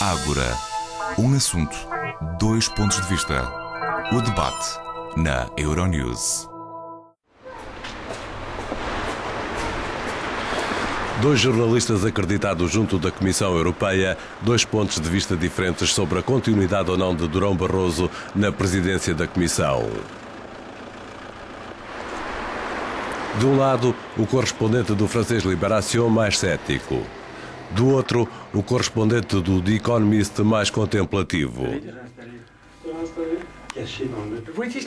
Ágora. Um assunto, dois pontos de vista. O debate na Euronews. Dois jornalistas acreditados junto da Comissão Europeia, dois pontos de vista diferentes sobre a continuidade ou não de Durão Barroso na presidência da Comissão. De um lado, o correspondente do francês Libération mais cético. Do outro, o correspondente do The Economist mais contemplativo.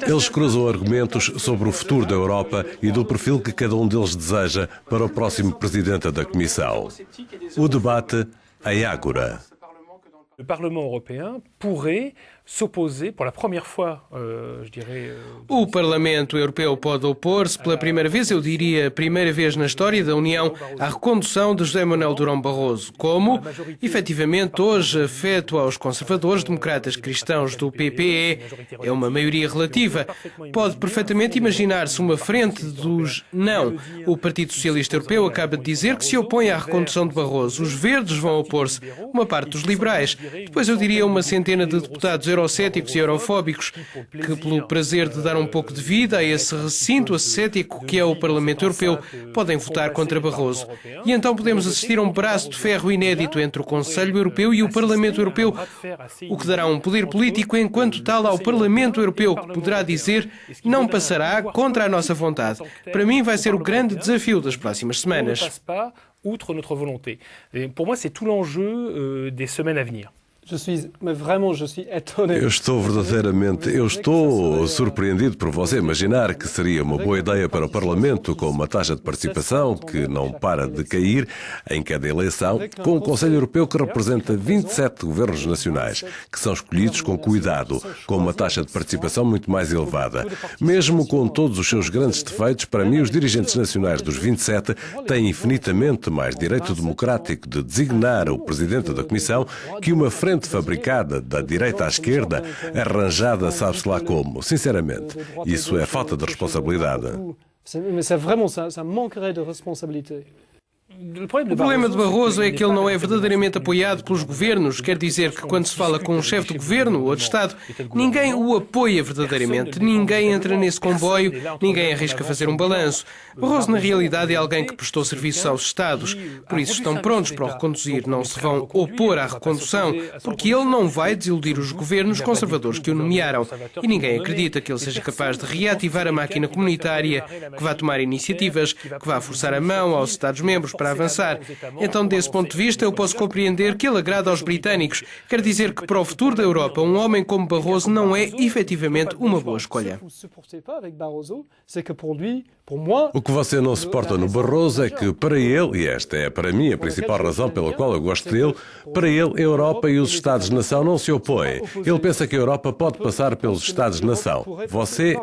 Eles cruzam argumentos sobre o futuro da Europa e do perfil que cada um deles deseja para o próximo presidente da Comissão. O debate em Ágora. O Parlamento Europeu pourrait s'opposer pour la première fois, je dirais. O Parlamento Europeu pode opor-se pela primeira vez, eu diria, primeira vez na história da União, à recondução de José Manuel Durão Barroso, como, efetivamente, hoje afeto aos conservadores, democratas cristãos do PPE, é uma maioria relativa. Pode perfeitamente imaginar-se uma frente dos não. O Partido Socialista Europeu acaba de dizer que se opõe à recondução de Barroso. Os verdes vão opor-se, uma parte dos liberais. Depois eu diria uma centena de deputados eurocéticos e eurofóbicos que, pelo prazer de dar um pouco de vida a esse recinto ascético que é o Parlamento Europeu, podem votar contra Barroso. E então podemos assistir a um braço de ferro inédito entre o Conselho Europeu e o Parlamento Europeu, o que dará um poder político enquanto tal ao Parlamento Europeu, que poderá dizer não passará contra a nossa vontade. Para mim vai ser o grande desafio das próximas semanas. Outre notre volonté. Pour moi, c'est tout l'enjeu des semaines à venir. Eu estou surpreendido por você imaginar que seria uma boa ideia para o Parlamento, com uma taxa de participação que não para de cair em cada eleição, com um Conselho Europeu que representa 27 governos nacionais, que são escolhidos com cuidado, com uma taxa de participação muito mais elevada. Mesmo com todos os seus grandes defeitos, para mim os dirigentes nacionais dos 27 têm infinitamente mais direito democrático de designar o Presidente da Comissão que uma frente fabricada da direita à esquerda, arranjada sabe-se lá como. Sinceramente, isso é falta de responsabilidade. O problema de Barroso é que ele não é verdadeiramente apoiado pelos governos. Quer dizer que quando se fala com um chefe de governo ou de Estado, ninguém o apoia verdadeiramente. Ninguém entra nesse comboio, ninguém arrisca fazer um balanço. Barroso, na realidade, é alguém que prestou serviço aos Estados. Por isso estão prontos para o reconduzir. Não se vão opor à recondução, porque ele não vai desiludir os governos conservadores que o nomearam. E ninguém acredita que ele seja capaz de reativar a máquina comunitária, que vá tomar iniciativas, que vá forçar a mão aos Estados-membros para avançar. Então, desse ponto de vista, eu posso compreender que ele agrada aos britânicos. Quer dizer que, para o futuro da Europa, um homem como Barroso não é, efetivamente, uma boa escolha. O que você não suporta no Barroso é que, para ele, e esta é para mim a principal razão pela qual eu gosto dele, para ele, a Europa e os Estados-nação não se opõem. Ele pensa que a Europa pode passar pelos Estados-nação. Você...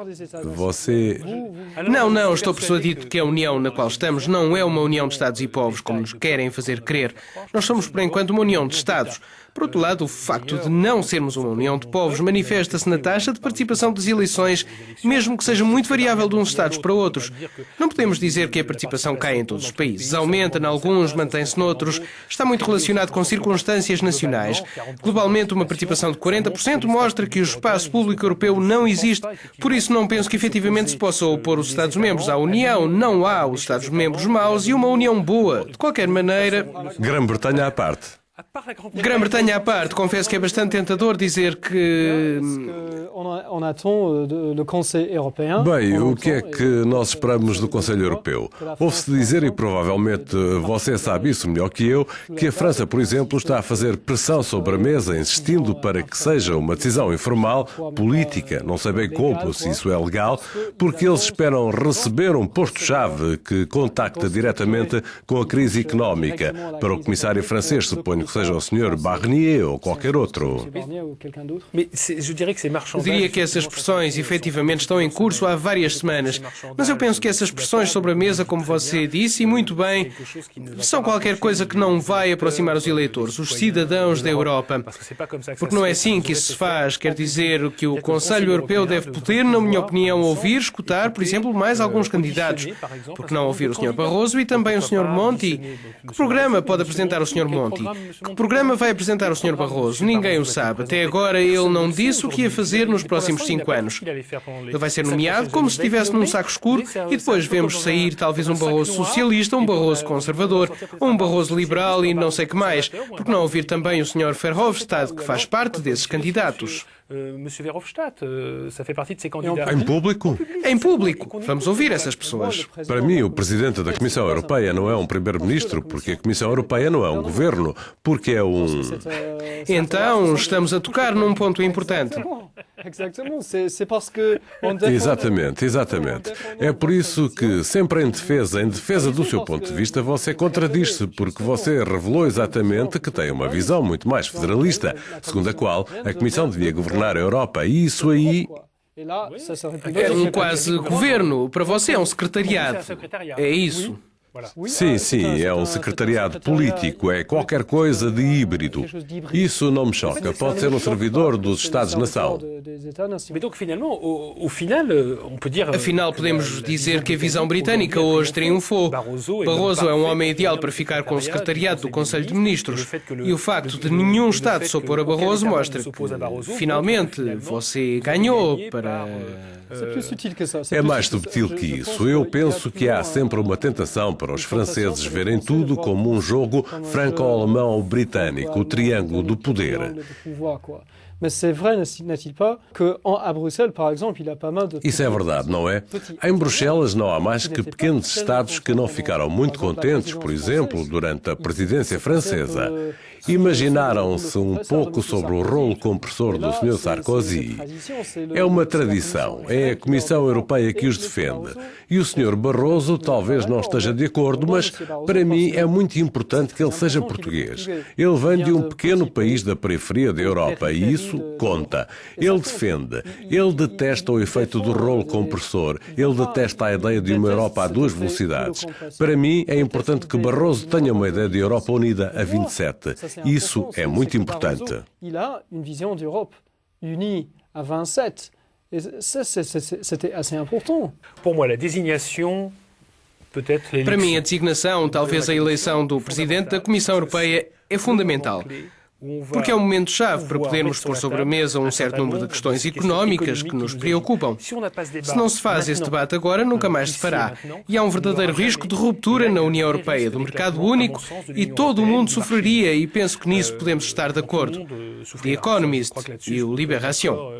Não, estou persuadido que a união na qual estamos não é uma união de Estados e povos, como nos querem fazer crer. Nós somos, por enquanto, uma união de Estados. Por outro lado, o facto de não sermos uma união de povos manifesta-se na taxa de participação das eleições, mesmo que seja muito variável de uns Estados para outros. Não podemos dizer que a participação cai em todos os países. Aumenta em alguns, mantém-se noutros. Está muito relacionado com circunstâncias nacionais. Globalmente, uma participação de 40% mostra que o espaço público europeu não existe. Por isso, não penso que efetivamente se possa opor os Estados-membros à União. Não há os Estados-membros maus e uma União boa. De qualquer maneira... Grã-Bretanha à parte. Grã-Bretanha à parte, confesso que é bastante tentador dizer que... Bem, o que é que nós esperamos do Conselho Europeu? Ouve-se dizer, e provavelmente você sabe isso melhor que eu, que a França, por exemplo, está a fazer pressão sobre a mesa, insistindo para que seja uma decisão informal, política, não sei bem como, se isso é legal, porque eles esperam receber um posto-chave que contacta diretamente com a crise económica. Para o comissário francês, suponho que seja o Sr. Barnier ou qualquer outro. Eu diria que essas pressões efetivamente estão em curso há várias semanas, mas eu penso que essas pressões sobre a mesa, como você disse, e muito bem, são qualquer coisa que não vai aproximar os eleitores, os cidadãos da Europa. Porque não é assim que isso se faz. Quer dizer que o Conselho Europeu deve poder, na minha opinião, ouvir, escutar, por exemplo, mais alguns candidatos. Porque não ouvir o Sr. Barroso e também o Sr. Monti? Que programa pode apresentar o Sr. Monti? Que programa vai apresentar o Sr. Barroso? Ninguém o sabe. Até agora ele não disse o que ia fazer nos próximos 5 anos. Ele vai ser nomeado como se estivesse num saco escuro e depois vemos sair talvez um Barroso socialista, um Barroso conservador, ou um Barroso liberal e não sei que mais. Porque não ouvir também o Sr. Verhofstadt, que faz parte desses candidatos? Monsieur Verhofstadt, ça fait partie de ces candidats. Em público? Em público. Vamos ouvir essas pessoas. Para mim, o presidente da Comissão Europeia não é um primeiro-ministro, porque a Comissão Europeia não é um governo, porque é um... Então, estamos a tocar num ponto importante. Exatamente, exatamente. É por isso que, sempre em defesa do seu ponto de vista, você contradiz-se, porque você revelou exatamente que tem uma visão muito mais federalista, segundo a qual a Comissão devia governar a Europa, e isso aí... É um quase governo. Para você é um secretariado. É isso. Sim, sim, é um secretariado político, é qualquer coisa de híbrido. Isso não me choca. Pode ser um servidor dos Estados-nação. Afinal, podemos dizer que a visão britânica hoje triunfou. Barroso é um homem ideal para ficar com o secretariado do Conselho de Ministros. E o facto de nenhum Estado se opor a Barroso mostra que, finalmente, você ganhou para... É mais subtil que isso. Eu penso que há sempre uma tentação para os franceses verem tudo como um jogo franco-alemão-britânico, o triângulo do poder. Isso é verdade, não é? Em Bruxelas não há mais que pequenos Estados que não ficaram muito contentes, por exemplo, durante a presidência francesa. Imaginaram-se um pouco sobre o rolo compressor do Sr. Sarkozy. É uma tradição, é a Comissão Europeia que os defende. E o Sr. Barroso talvez não esteja de acordo, mas para mim é muito importante que ele seja português. Ele vem de um pequeno país da periferia da Europa e isso conta. Ele defende, ele detesta o efeito do rolo compressor, ele detesta a ideia de uma Europa a 2 velocidades. Para mim é importante que Barroso tenha uma ideia de Europa unida a 27. Isso é muito importante. Il a une vision d'Europe unie à 27. Et ça, c'était assez important. Pour moi, la désignation, peut-être... Para mim, a designação, talvez a eleição do Presidente da Comissão Europeia é fundamental. Porque é um momento-chave para podermos pôr sobre a mesa um certo número de questões económicas que nos preocupam. Se não se faz esse debate agora, nunca mais se fará. E há um verdadeiro risco de ruptura na União Europeia, do mercado único, e todo o mundo sofreria, e penso que nisso podemos estar de acordo. The Economist e o Libération.